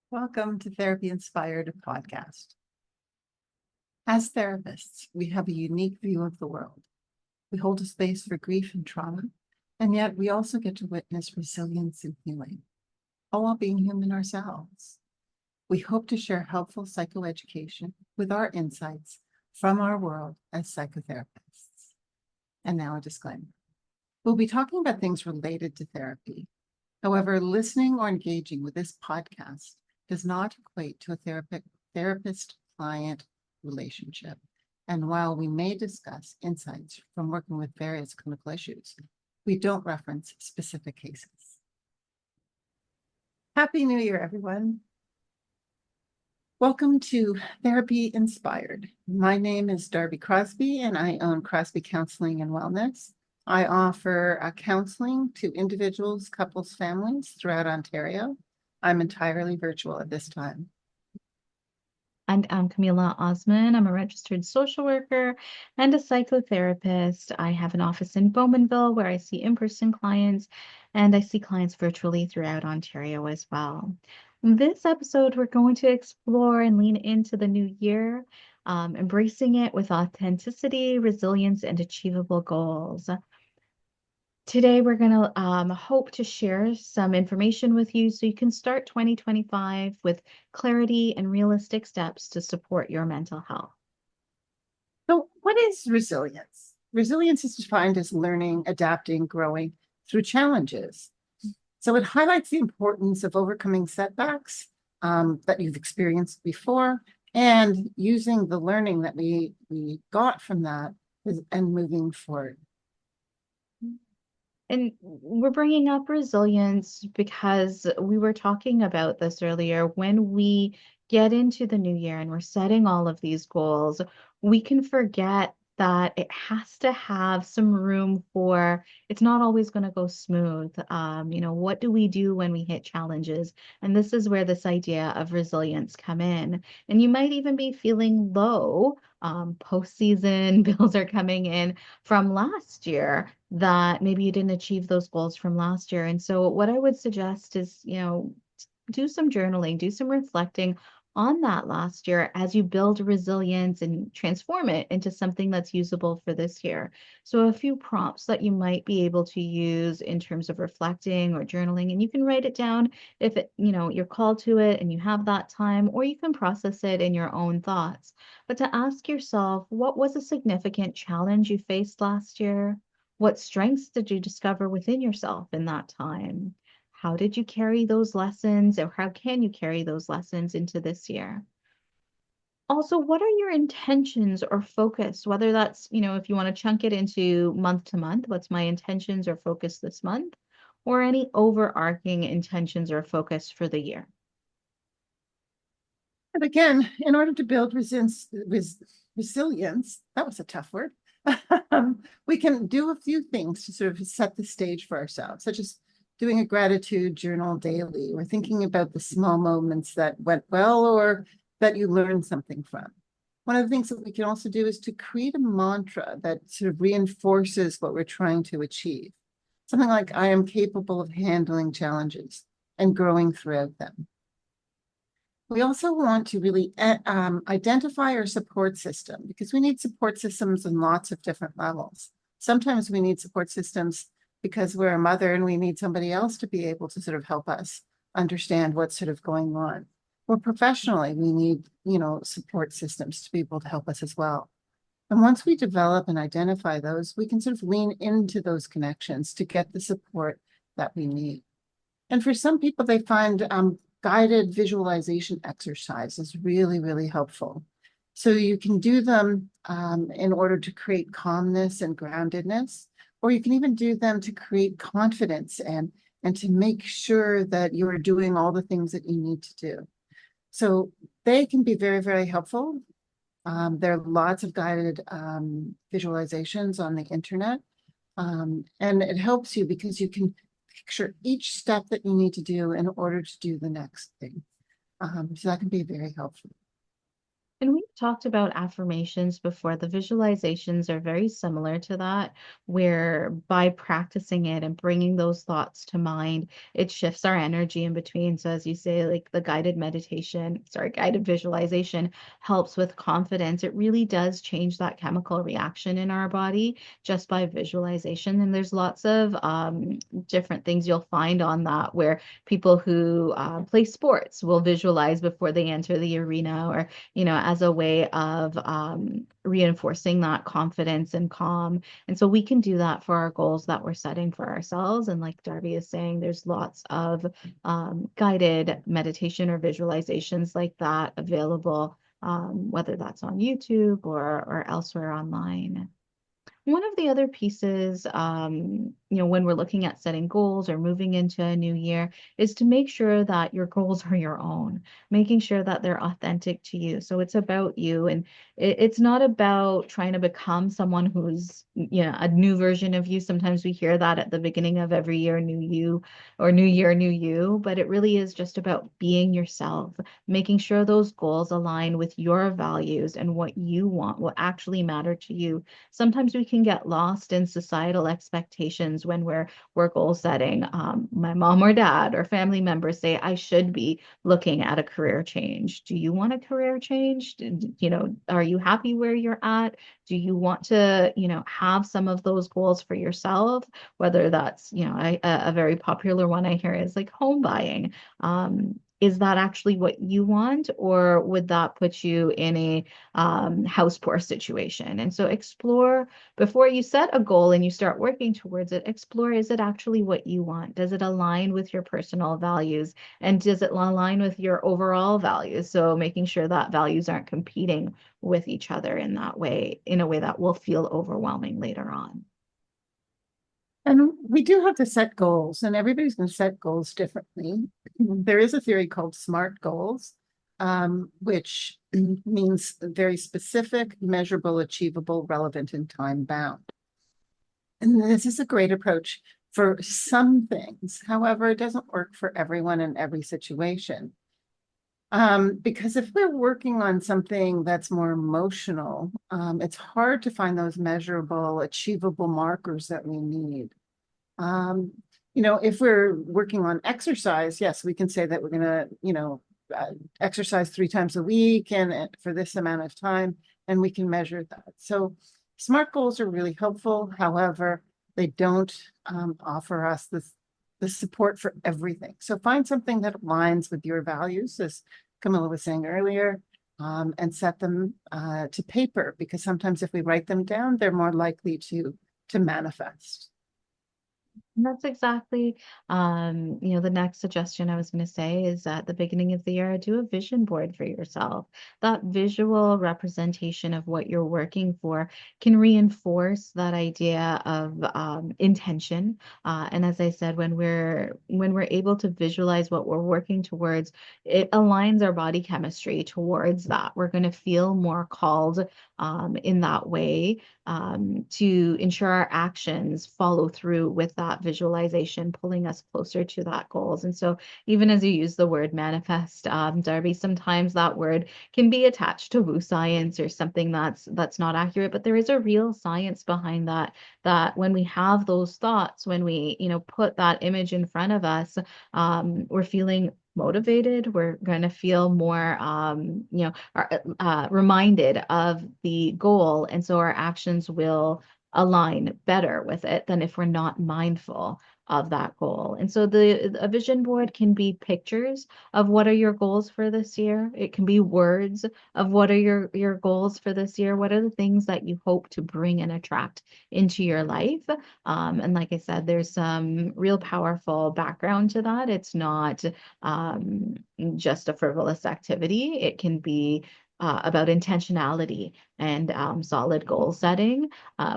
Welcome to Therapy Inspired podcast. As therapists, we have a unique view of the world. We hold a space for grief and trauma, and yet we also get to witness resilience and healing, all while being human ourselves. We hope to share helpful psychoeducation with our insights from our world as psychotherapists. And now a disclaimer. We'll be talking about things related to therapy. However, listening or engaging with this podcast does not equate to a therapist-client relationship. And while we may discuss insights from working with various clinical issues, we don't reference specific cases. Happy New Year, everyone. Welcome to Therapy Inspired. My name is Darby Crosby, and I own Crosby Counseling and Wellness. I offer counseling to individuals, couples, families throughout Ontario. I'm entirely virtual at this time. And I'm Kameela Osman. I'm a registered social worker and a psychotherapist. I have an office in Bowmanville where I see in-person clients, and I see clients virtually throughout Ontario as well. In this episode, we're going to explore and lean into the new year, embracing it with authenticity, resilience, and achievable goals. Today, we're going to hope to share some information with you so you can start 2025 with clarity and realistic steps to support your mental health. So, what is resilience? Resilience is defined as learning, adapting, growing through challenges. So, it highlights the importance of overcoming setbacks that you've experienced before and using the learning that we got from that and moving forward. And we're bringing up resilience because we were talking about this earlier. When we get into the new year and we're setting all of these goals, we can forget that it has to have some room for it's not always going to go smooth. What do we do when we hit challenges? And this is where this idea of resilience come in. And you might even be feeling low. Postseason bills are coming in from last year that maybe you didn't achieve those goals from last year. And so what I would suggest is, do some journaling, do some reflecting on that last year as you build resilience and transform it into something that's usable for this year. So a few prompts that you might be able to use in terms of reflecting or journaling, and you can write it down if you're called to it and you have that time, or you can process it in your own thoughts. But to ask yourself, what was a significant challenge you faced last year? What strengths did you discover within yourself in that time? How did you carry those lessons, or how can you carry those lessons into this year? Also, what are your intentions or focus? Whether that's, if you want to chunk it into month to month, what's my intentions or focus this month, or any overarching intentions or focus for the year? And again, in order to build resilience, that was a tough word, we can do a few things to sort of set the stage for ourselves, such as doing a gratitude journal daily, or thinking about the small moments that went well or that you learned something from. One of the things that we can also do is to create a mantra that sort of reinforces what we're trying to achieve. Something like, I am capable of handling challenges and growing throughout them. We also want to really identify our support system, because we need support systems on lots of different levels. Sometimes we need support systems because we're a mother and we need somebody else to be able to sort of help us understand what's sort of going on. Or professionally, we need, support systems to be able to help us as well. And once we develop and identify those, we can sort of lean into those connections to get the support that we need. And for some people, they find guided visualization exercise is really, really helpful. So you can do them in order to create calmness and groundedness, or you can even do them to create confidence and to make sure that you are doing all the things that you need to do. So they can be very, very helpful. There are lots of guided visualizations on the internet, and it helps you because you can picture each step that you need to do in order to do the next thing. So that can be very helpful. And we talked about affirmations before. The visualizations are very similar to that, where by practicing it and bringing those thoughts to mind, it shifts our energy in between. So, as you say, like the guided visualization helps with confidence. It really does change that chemical reaction in our body just by visualization. And there's lots of different things you'll find on that, where people who play sports will visualize before they enter the arena, or as a way of reinforcing that confidence and calm. And so we can do that for our goals that we're setting for ourselves. And like Darby is saying, there's lots of guided meditation or visualizations like that available, whether that's on YouTube or elsewhere online. One of the other pieces, when we're looking at setting goals or moving into a new year, is to make sure that your goals are your own, making sure that they're authentic to you. So it's about you, and it's not about trying to become someone who's, a new version of you. Sometimes we hear that at the beginning of every year, new you, or new year, new you, but it really is just about being yourself, making sure those goals align with your values and what you want, what actually matter to you. Sometimes we can get lost in societal expectations when we're goal setting. My mom or dad or family members say I should be looking at a career change. Do you want a career change? Are you happy where you're at? Do you want to, have some of those goals for yourself? Whether that's, a very popular one I hear is like home buying. Is that actually what you want, or would that put you in a house poor situation? And so explore before you set a goal and you start working towards it. Explore, is it actually what you want? Does it align with your personal values? And does it align with your overall values? So making sure that values aren't competing with each other in that way, in a way that will feel overwhelming later on. And we do have to set goals, and everybody's going to set goals differently. There is a theory called SMART goals, which means very specific, measurable, achievable, relevant, and time bound. And this is a great approach for some things. However, it doesn't work for everyone in every situation. Because if we're working on something that's more emotional, it's hard to find those measurable, achievable markers that we need. If we're working on exercise, yes, we can say that we're going to, exercise 3 times a week and for this amount of time, and we can measure that. So SMART goals are really helpful. However, they don't offer us the support for everything. So find something that aligns with your values, as Kameela was saying earlier, and set them to paper, because sometimes if we write them down, they're more likely to manifest. And that's exactly, the next suggestion I was going to say is at the beginning of the year, do a vision board for yourself. That visual representation of what you're working for can reinforce that idea of intention. And as I said, when we're able to visualize what we're working towards, it aligns our body chemistry towards that. We're going to feel more called in that way, to ensure our actions follow through with that visualization, pulling us closer to that goals. And so even as you use the word manifest, Darby, sometimes that word can be attached to woo science or something that's not accurate, but there is a real science behind that, that when we have those thoughts, when we, put that image in front of us, we're feeling motivated. We're going to feel more, reminded of the goal. And so our actions will align better with it than if we're not mindful of that goal. And so a vision board can be pictures of what are your goals for this year. It can be words of what are your goals for this year. What are the things that you hope to bring and attract into your life? And like I said, there's some real powerful background to that. It's not just a frivolous activity. It can be about intentionality and solid goal setting.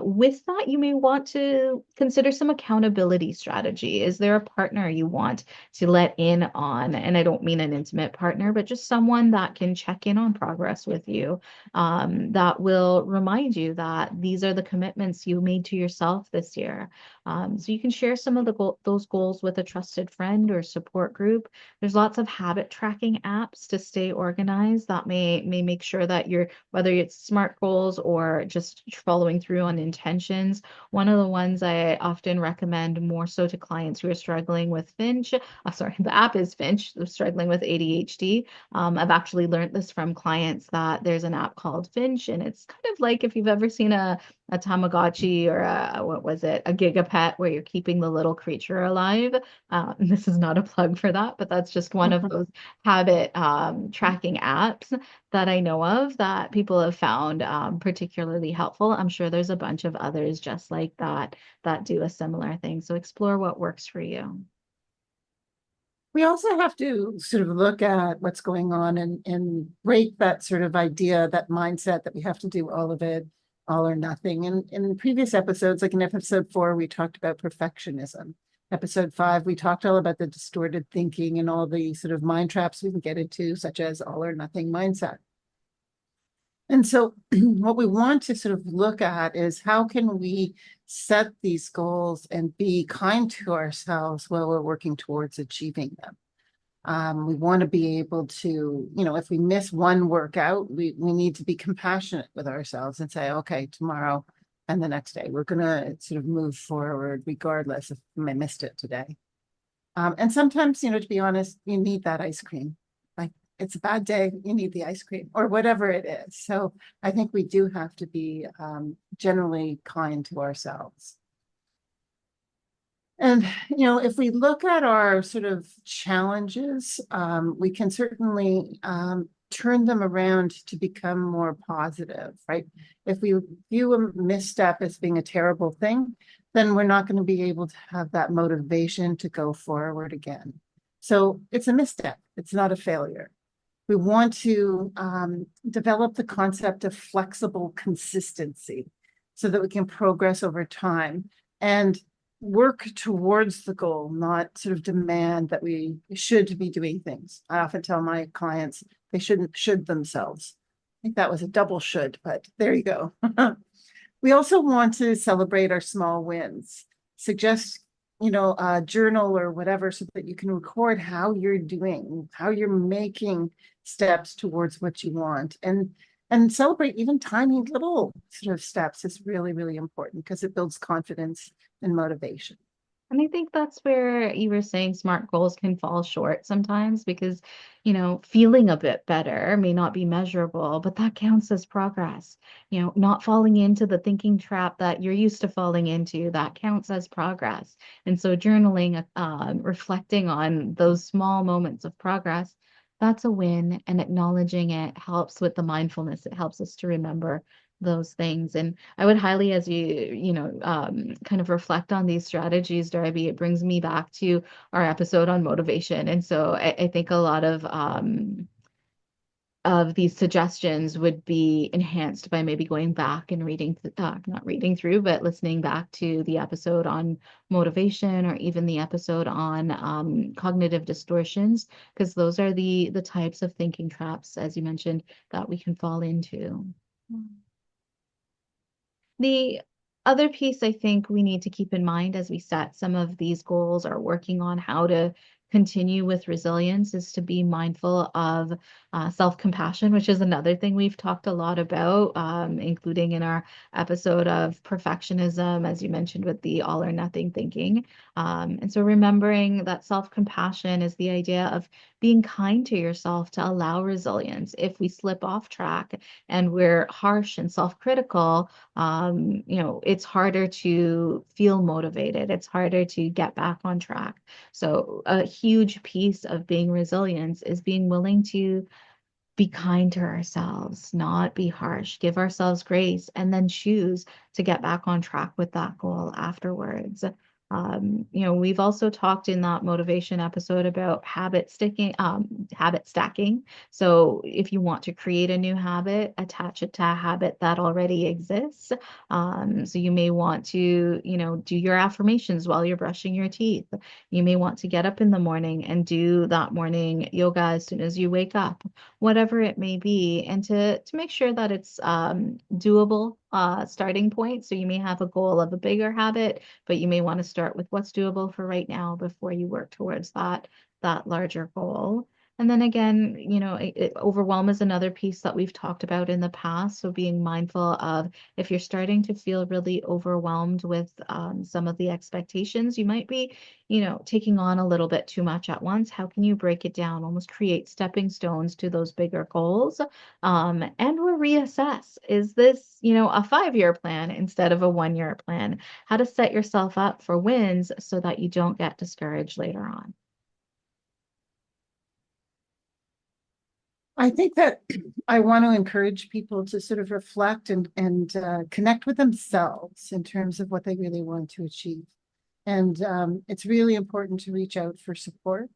With that, you may want to consider some accountability strategy. Is there a partner you want to let in on? And I don't mean an intimate partner, but just someone that can check in on progress with you, that will remind you that these are the commitments you made to yourself this year. So you can share some of those goals with a trusted friend or support group. There's lots of habit tracking apps to stay organized that may make sure that you're, whether it's SMART goals or just following through on intentions. One of the ones I often recommend more so to clients who are struggling with Finch, sorry, the app is Finch, struggling with ADHD. I've actually learned this from clients that there's an app called Finch, and it's kind of like if you've ever seen a Tamagotchi or what was it, a Gigapet, where you're keeping the little creature alive. This is not a plug for that, but that's just one of those habit tracking apps that I know of that people have found particularly helpful. I'm sure there's a bunch of others just like that that do a similar thing. So explore what works for you. We also have to sort of look at what's going on and break that sort of idea, that mindset that we have to do all of it, all or nothing. And in previous episodes, like in episode 4, we talked about perfectionism. Episode 5, we talked all about the distorted thinking and all the sort of mind traps we can get into, such as all or nothing mindset. And so what we want to sort of look at is how can we set these goals and be kind to ourselves while we're working towards achieving them. We want to be able to, if we miss one workout, we need to be compassionate with ourselves and say, okay, tomorrow and the next day, we're going to sort of move forward regardless if I missed it today. And sometimes, to be honest, you need that ice cream. Like it's a bad day, you need the ice cream or whatever it is. So I think we do have to be generally kind to ourselves. And, if we look at our sort of challenges, we can certainly turn them around to become more positive, right? If we view a misstep as being a terrible thing, then we're not going to be able to have that motivation to go forward again. So it's a misstep. It's not a failure. We want to develop the concept of flexible consistency so that we can progress over time and work towards the goal, not sort of demand that we should be doing things. I often tell my clients they should themselves. I think that was a double should, but there you go. We also want to celebrate our small wins. Suggest, a journal or whatever so that you can record how you're doing, how you're making steps towards what you want. And celebrate even tiny little sort of steps is really, really important because it builds confidence and motivation. And I think that's where you were saying SMART goals can fall short sometimes because, feeling a bit better may not be measurable, but that counts as progress. Not falling into the thinking trap that you're used to falling into, that counts as progress. And so journaling, reflecting on those small moments of progress, that's a win, and acknowledging it helps with the mindfulness. It helps us to remember those things. And I would highly, as kind of reflect on these strategies, Darby, it brings me back to our episode on motivation. And so I think a lot of these suggestions would be enhanced by maybe going back and reading, not reading through, but listening back to the episode on motivation or even the episode on cognitive distortions, because those are the types of thinking traps, as you mentioned, that we can fall into. The other piece I think we need to keep in mind as we set some of these goals or working on how to continue with resilience is to be mindful of self-compassion, which is another thing we've talked a lot about, including in our episode of perfectionism, as you mentioned, with the all or nothing thinking. And so remembering that self-compassion is the idea of being kind to yourself to allow resilience. If we slip off track and we're harsh and self-critical, it's harder to feel motivated. It's harder to get back on track. So a huge piece of being resilient is being willing to be kind to ourselves, not be harsh, give ourselves grace, and then choose to get back on track with that goal afterwards. We've also talked in that motivation episode about habit stacking. So if you want to create a new habit, attach it to a habit that already exists. So you may want to, do your affirmations while you're brushing your teeth. You may want to get up in the morning and do that morning yoga as soon as you wake up, whatever it may be, and to make sure that it's doable starting point. So you may have a goal of a bigger habit, but you may want to start with what's doable for right now before you work towards that larger goal. And then again, overwhelm is another piece that we've talked about in the past. So being mindful of if you're starting to feel really overwhelmed with some of the expectations, you might be, taking on a little bit too much at once. How can you break it down, almost create stepping stones to those bigger goals? And we'll reassess. Is this, a 5-year plan instead of a 1-year plan? How to set yourself up for wins so that you don't get discouraged later on. I think that I want to encourage people to sort of reflect and connect with themselves in terms of what they really want to achieve. And it's really important to reach out for support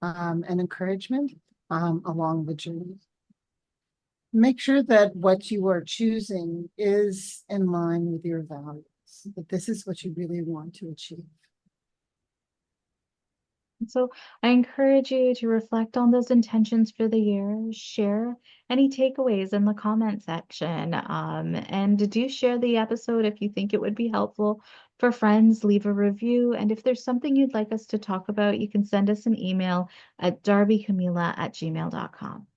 and encouragement along the journey. Make sure that what you are choosing is in line with your values, that this is what you really want to achieve. So I encourage you to reflect on those intentions for the year, share any takeaways in the comment section, and do share the episode if you think it would be helpful for friends, leave a review. And if there's something you'd like us to talk about, you can send us an email at darbykameela@gmail.com.